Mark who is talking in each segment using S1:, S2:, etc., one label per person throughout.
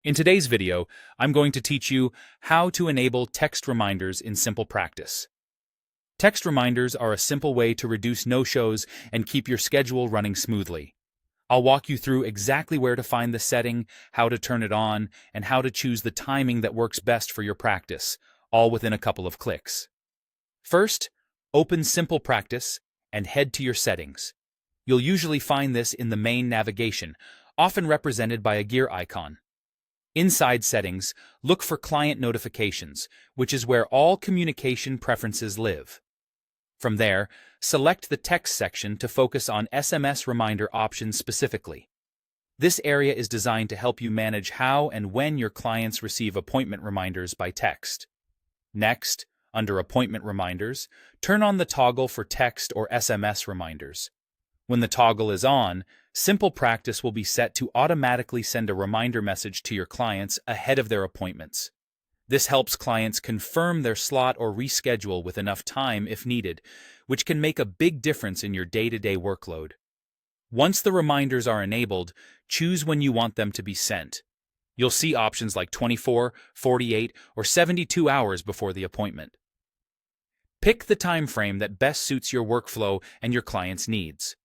S1: In today's video, I'm going to teach you how to enable text reminders in SimplePractice. Text reminders are a simple way to reduce no-shows and keep your schedule running smoothly. I'll walk you through exactly where to find the setting, how to turn it on, and how to choose the timing that works best for your practice, all within a couple of clicks. First, open SimplePractice and head to your settings. You'll usually find this in the main navigation, often represented by a gear icon. Inside Settings, look for Client Notifications, which is where all communication preferences live. From there, select the Text section to focus on SMS reminder options specifically. This area is designed to help you manage how and when your clients receive appointment reminders by text. Next, under Appointment Reminders, turn on the toggle for text or SMS reminders. When the toggle is on, SimplePractice will be set to automatically send a reminder message to your clients ahead of their appointments. This helps clients confirm their slot or reschedule with enough time if needed, which can make a big difference in your day-to-day workload. Once the reminders are enabled, choose when you want them to be sent. You'll see options like 24, 48, or 72 hours before the appointment. Pick the time frame that best suits your workflow and your client's needs.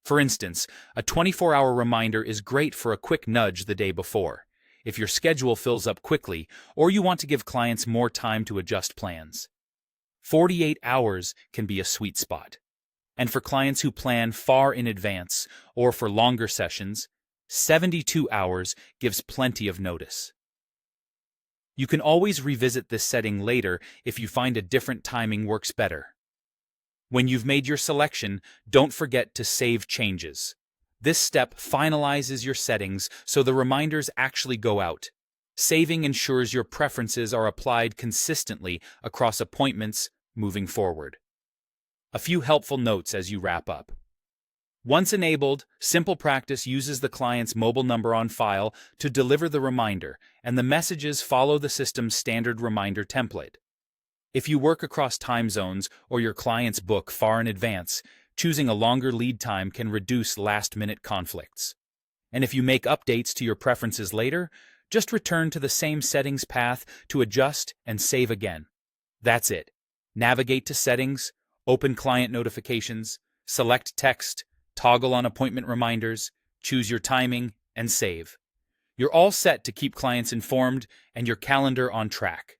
S1: For instance, a 24-hour reminder is great for a quick nudge the day before, if your schedule fills up quickly or you want to give clients more time to adjust plans. 48 hours can be a sweet spot. And for clients who plan far in advance or for longer sessions, 72 hours gives plenty of notice. You can always revisit this setting later if you find a different timing works better. When you've made your selection, don't forget to save changes. This step finalizes your settings so the reminders actually go out. Saving ensures your preferences are applied consistently across appointments moving forward. A few helpful notes as you wrap up. Once enabled, SimplePractice uses the client's mobile number on file to deliver the reminder, and the messages follow the system's standard reminder template. If you work across time zones or your clients book far in advance, choosing a longer lead time can reduce last-minute conflicts. And if you make updates to your preferences later, just return to the same settings path to adjust and save again. That's it. Navigate to Settings, open Client Notifications, select Text, toggle on Appointment Reminders, choose your timing, and save. You're all set to keep clients informed and your calendar on track.